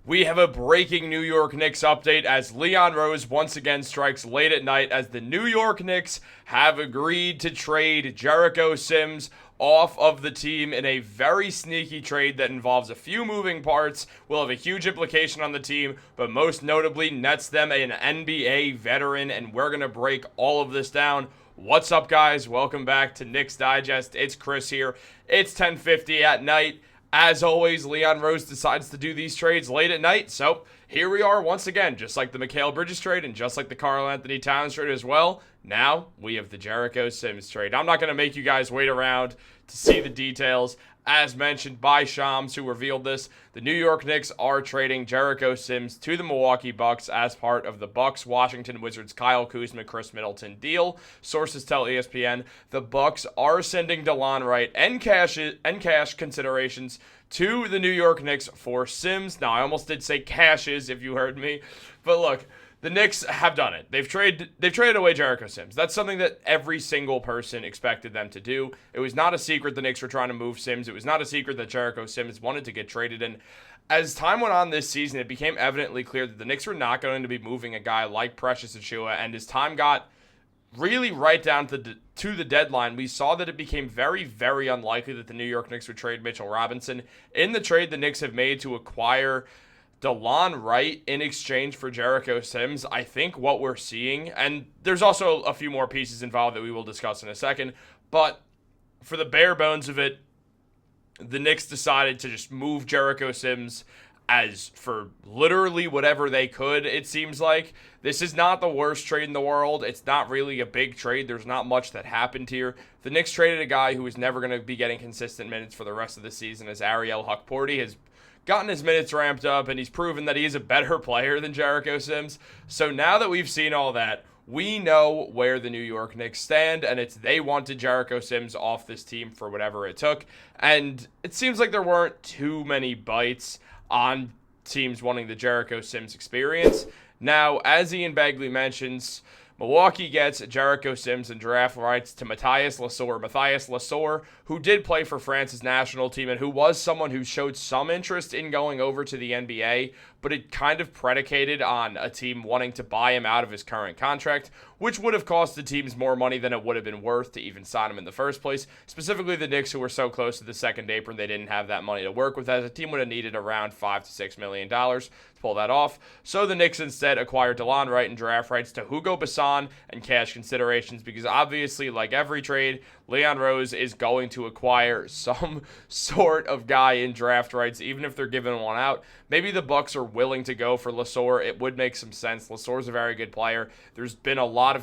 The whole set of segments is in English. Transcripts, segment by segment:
We have a breaking New York Knicks update as Leon Rose once again strikes late at night as the New York Knicks have agreed to trade JERICHO Sims off of the team in a very sneaky trade that involves a few moving parts, will have a huge implication on the team, but most notably nets them an NBA veteran, and we're going to break all of this down. What's up, guys? Welcome back to Knicks Digest. It's Chris here. It's 10:50 at night. As always, Leon Rose decides to do these trades late at night, so here we are once again, just like the Mikal Bridges trade and just like the Karl-Anthony Towns trade as well. Now, we have the JERICHO Sims trade. I'm not going to make you guys wait around to see the details. As mentioned by Shams, who revealed this, the New York Knicks are trading JERICHO Sims to the Milwaukee Bucks as part of the Bucks Washington Wizards Kyle Kuzma Chris Middleton deal. Sources tell ESPN the Bucks are sending Delon Wright and cash considerations to the New York Knicks for Sims. Now, I almost did say cashes if you heard me, but look. The Knicks have done it. They've traded away JERICHO Sims. That's something that every single person expected them to do. It was not a secret the Knicks were trying to move Sims. It was not a secret that JERICHO Sims wanted to get traded. And as time went on this season, it became evidently clear that the Knicks were not going to be moving a guy like Precious Achiuwa. And as time got really right down to the deadline, we saw that it became very, very unlikely that the New York Knicks would trade Mitchell Robinson. In the trade the Knicks have made to acquire Delon Wright in exchange for JERICHO Sims, I think what we're seeing, and there's also a few more pieces involved that we will discuss in a second, but for the bare bones of it, the Knicks decided to just move JERICHO Sims as for literally whatever they could, it seems like. This is not the worst trade in the world. It's not really a big trade. There's not much that happened here. The Knicks traded a guy who is never going to be getting consistent minutes for the rest of the season, as Ariel Hukporti has gotten his minutes ramped up, and he's proven that he is a better player than JERICHO Sims. So now that we've seen all that, we know where the New York Knicks stand, and it's they wanted JERICHO Sims off this team for whatever it took. And it seems like there weren't too many bites on teams wanting the JERICHO Sims experience. Now, as Ian Begley mentions, Milwaukee gets JERICHO Sims and draft rights to Matthias Lesor. Matthias Lesor, who did play for France's national team and who was someone who showed some interest in going over to the NBA, but it kind of predicated on a team wanting to buy him out of his current contract, which would have cost the teams more money than it would have been worth to even sign him in the first place. Specifically the Knicks, who were so close to the second apron, they didn't have that money to work with, as a team would have needed around $5 to $6 million to pull that off. So the Knicks instead acquired Delon Wright and draft rights to Hugo Bassan and cash considerations, because obviously, like every trade, Leon Rose is going to acquire some sort of guy in draft rights, even if they're giving one out. Maybe the Bucks are willing to go for Lesor. It would make some sense. Lesor's a very good player. There's been a lot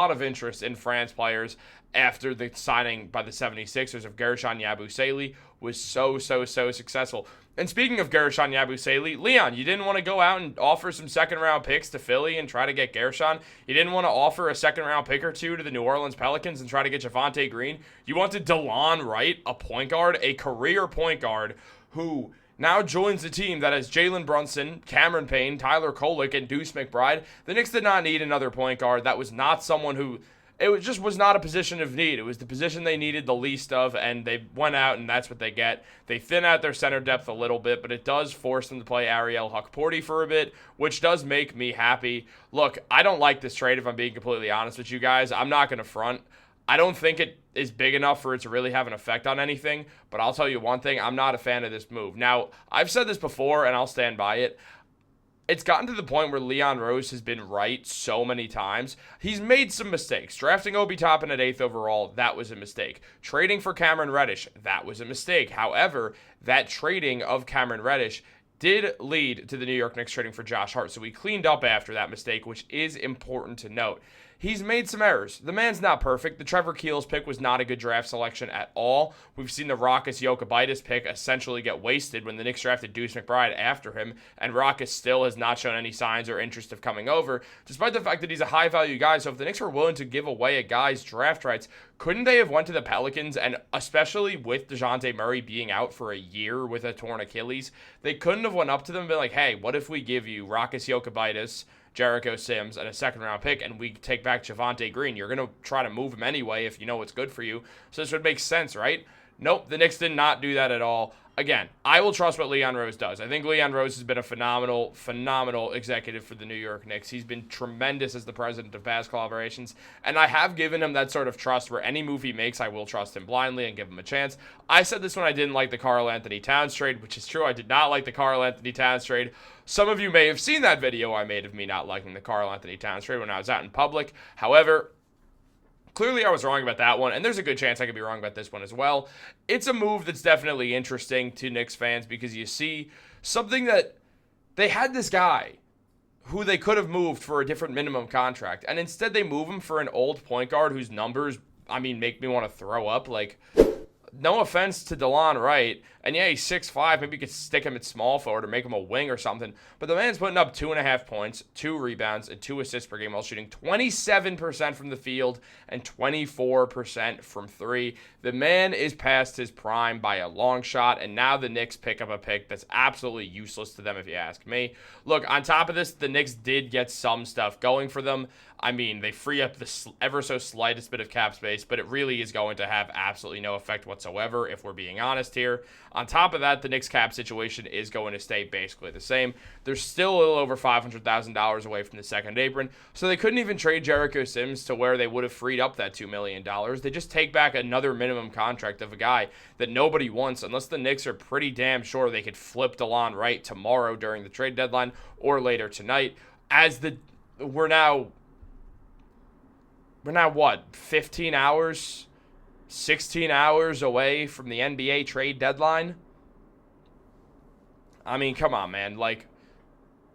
of interest in France players after the signing by the 76ers of Guerschon Yabusele was so successful. And speaking of Guerschon Yabusele, Leon, you didn't want to go out and offer some second-round picks to Philly and try to get Guerschon? You didn't want to offer a second-round pick or two to the New Orleans Pelicans and try to get Javonte Green? You wanted Delon Wright, a point guard, a career point guard, who now joins the team that has Jalen Brunson, Cameron Payne, Tyler Kolek, and Deuce McBride. The Knicks did not need another point guard. That was not someone who... It just was not a position of need. It was the position they needed the least of, and they went out, and that's what they get. They thin out their center depth a little bit, but it does force them to play Ariel Hukporti for a bit, which does make me happy. Look, I don't like this trade, if I'm being completely honest with you guys. I'm not going to front. I don't think it is big enough for it to really have an effect on anything, but I'll tell you one thing. I'm not a fan of this move. Now, I've said this before, and I'll stand by it. It's gotten to the point where Leon Rose has been right so many times. He's made some mistakes. Drafting Obi Toppin at 8th overall, that was a mistake. Trading for Cameron Reddish, that was a mistake. However, that trading of Cameron Reddish did lead to the New York Knicks trading for Josh Hart. So we cleaned up after that mistake, which is important to note. He's made some errors. The man's not perfect. The Trevor Keels pick was not a good draft selection at all. We've seen the Rokas Jokubaitis pick essentially get wasted when the Knicks drafted Deuce McBride after him, and Rokas still has not shown any signs or interest of coming over, despite the fact that he's a high-value guy. So if the Knicks were willing to give away a guy's draft rights, couldn't they have went to the Pelicans, and especially with DeJounte Murray being out for a year with a torn Achilles, they couldn't have went up to them and been like, hey, what if we give you Rokas Jokubaitis, JERICHO Sims, and a second-round pick, and we take back Javonte Green? You're going to try to move him anyway if you know what's good for you. So this would make sense, right? Nope, the Knicks did not do that at all. Again, I will trust what Leon Rose does. I think Leon Rose has been a phenomenal executive for the New York Knicks. He's been tremendous as the president of basketball operations, and I have given him that sort of trust where any move he makes, I will trust him blindly and give him a chance. I said this when I didn't like the Karl-Anthony Towns trade, which is true. I did not like the Karl-Anthony Towns trade. Some of you may have seen that video I made of me not liking the Karl-Anthony Towns trade when I was out in public. However, clearly, I was wrong about that one, and there's a good chance I could be wrong about this one as well. It's a move that's definitely interesting to Knicks fans because you see something that they had this guy who they could have moved for a different minimum contract, and instead they move him for an old point guard whose numbers, make me want to throw up. Like, no offense to Delon Wright, and yeah, he's 6'5", maybe you could stick him at small forward or make him a wing or something, but the man's putting up 2.5 points, 2 rebounds, and 2 assists per game while shooting 27% from the field and 24% from 3. The man is past his prime by a long shot, and now the Knicks pick up a pick that's absolutely useless to them if you ask me. Look, on top of this, the Knicks did get some stuff going for them. They free up the ever so slightest bit of cap space, but it really is going to have absolutely no effect whatsoever if we're being honest here. On top of that, the Knicks cap situation is going to stay basically the same. They're still a little over $500,000 away from the second apron, so they couldn't even trade JERICHO Sims to where they would have freed up that $2 million. They just take back another minimum contract of a guy that nobody wants unless the Knicks are pretty damn sure they could flip Delon Wright tomorrow during the trade deadline or later tonight. We're now what, 15 hours, 16 hours away from the NBA trade deadline? Come on, man. Like,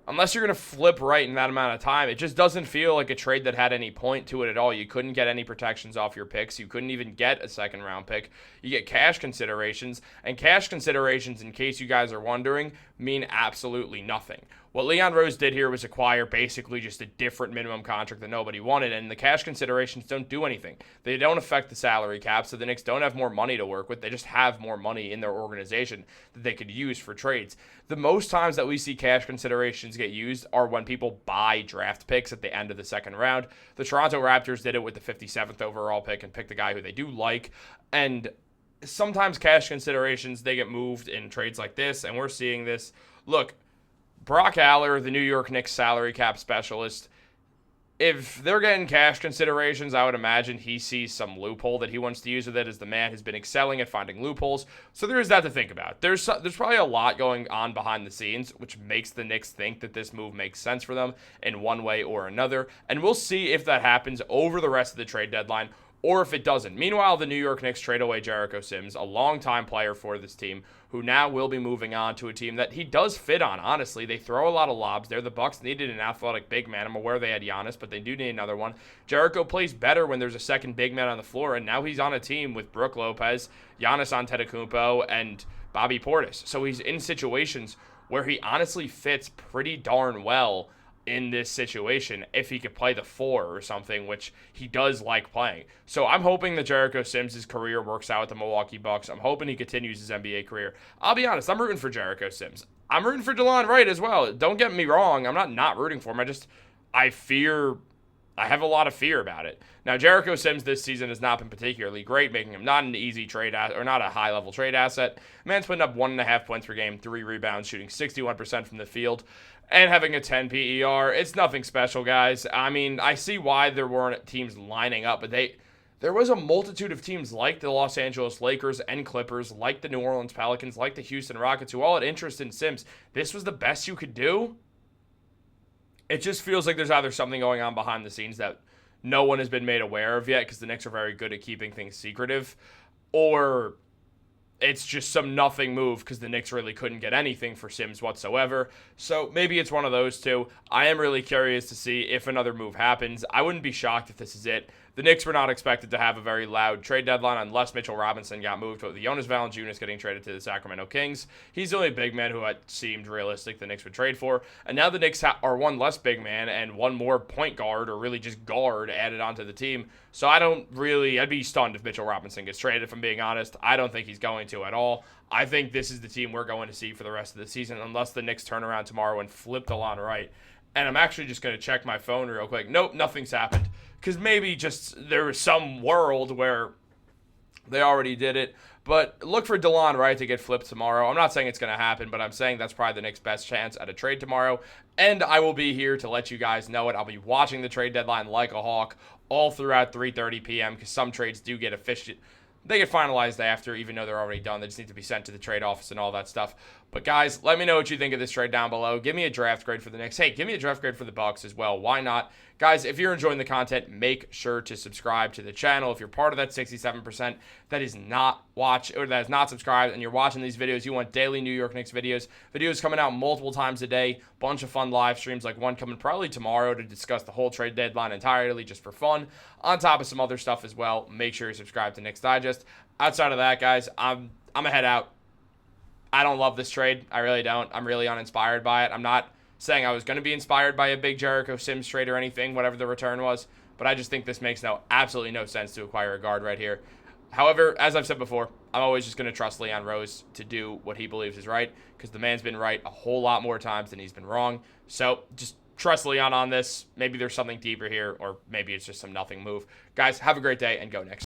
unless you're going to flip Wright in that amount of time, it just doesn't feel like a trade that had any point to it at all. You couldn't get any protections off your picks. You couldn't even get a second-round pick. You get cash considerations, and cash considerations, in case you guys are wondering, mean absolutely nothing. What Leon Rose did here was acquire basically just a different minimum contract that nobody wanted, and the cash considerations don't do anything. They don't affect the salary cap, so the Knicks don't have more money to work with. They just have more money in their organization that they could use for trades. The most times that we see cash considerations get used are when people buy draft picks at the end of the second round. The Toronto Raptors did it with the 57th overall pick and picked a guy who they do like, and sometimes cash considerations, they get moved in trades like this, and we're seeing this. Look, Brock Aller, the New York Knicks salary cap specialist, if they're getting cash considerations, I would imagine he sees some loophole that he wants to use with it, as the man has been excelling at finding loopholes. So there is that to think about. There's probably a lot going on behind the scenes, which makes the Knicks think that this move makes sense for them in one way or another. And we'll see if that happens over the rest of the trade deadline, or if it doesn't. Meanwhile, the New York Knicks trade away JERICHO Sims, a longtime player for this team, who now will be moving on to a team that he does fit on, honestly. They throw a lot of lobs there. The Bucks needed an athletic big man. I'm aware they had Giannis, but they do need another one. JERICHO plays better when there's a second big man on the floor, and now he's on a team with Brook Lopez, Giannis Antetokounmpo, and Bobby Portis. So he's in situations where he honestly fits pretty darn well in this situation if he could play the 4 or something, which he does like playing. So I'm hoping that JERICHO Sims' career works out with the Milwaukee Bucks. I'm hoping he continues his NBA career. I'll be honest, I'm rooting for JERICHO Sims. I'm rooting for Delon Wright as well. Don't get me wrong. I'm not rooting for him. I have a lot of fear about it. Now, JERICHO Sims this season has not been particularly great, making him not an easy trade or not a high-level trade asset. Man's putting up 1.5 points per game, 3 rebounds, shooting 61% from the field, and having a 10 PER. It's nothing special, guys. I see why there weren't teams lining up, but there was a multitude of teams like the Los Angeles Lakers and Clippers, like the New Orleans Pelicans, like the Houston Rockets, who all had interest in Sims. This was the best you could do? It just feels like there's either something going on behind the scenes that no one has been made aware of yet, because the Knicks are very good at keeping things secretive, or it's just some nothing move because the Knicks really couldn't get anything for Sims whatsoever. So maybe it's one of those two. I am really curious to see if another move happens. I wouldn't be shocked if this is it. The Knicks were not expected to have a very loud trade deadline unless Mitchell Robinson got moved, with Jonas Valanciunas getting traded to the Sacramento Kings. He's the only big man who it seemed realistic the Knicks would trade for. And now the Knicks are one less big man and one more point guard, or really just guard, added onto the team. So I'd be stunned if Mitchell Robinson gets traded, if I'm being honest. I don't think he's going to at all. I think this is the team we're going to see for the rest of the season, unless the Knicks turn around tomorrow and flip Delon Wright. And I'm actually just going to check my phone real quick. Nope, nothing's happened. Because maybe just there was some world where They already did it. But look for Delon Wright to get flipped tomorrow. I'm not saying it's going to happen, but I'm saying that's probably the Knicks' best chance at a trade tomorrow. And I will be here to let you guys know it. I'll be watching the trade deadline like a hawk all throughout 3:30 p.m. because some trades do get efficient. They get finalized after, even though they're already done. They just need to be sent to the trade office and all that stuff. But guys, let me know what you think of this trade down below. Give me a draft grade for the Knicks. Hey, give me a draft grade for the Bucks as well. Why not? Guys, if you're enjoying the content, make sure to subscribe to the channel. If you're part of that 67% that is not subscribed and you're watching these videos, you want daily New York Knicks videos. Videos coming out multiple times a day. Bunch of fun live streams, like one coming probably tomorrow to discuss the whole trade deadline entirely just for fun. On top of some other stuff as well. Make sure you subscribe to Knicks Digest. Outside of that, guys, I'm going to head out. I don't love this trade. I really don't. I'm really uninspired by it. I'm not saying I was going to be inspired by a big Jericho Sims trade or anything, whatever the return was, but I just think this makes absolutely no sense to acquire a guard right here. However, as I've said before, I'm always just going to trust Leon Rose to do what he believes is right because the man's been right a whole lot more times than he's been wrong. So just trust Leon on this. Maybe there's something deeper here, or maybe it's just some nothing move. Guys, have a great day and go Knicks.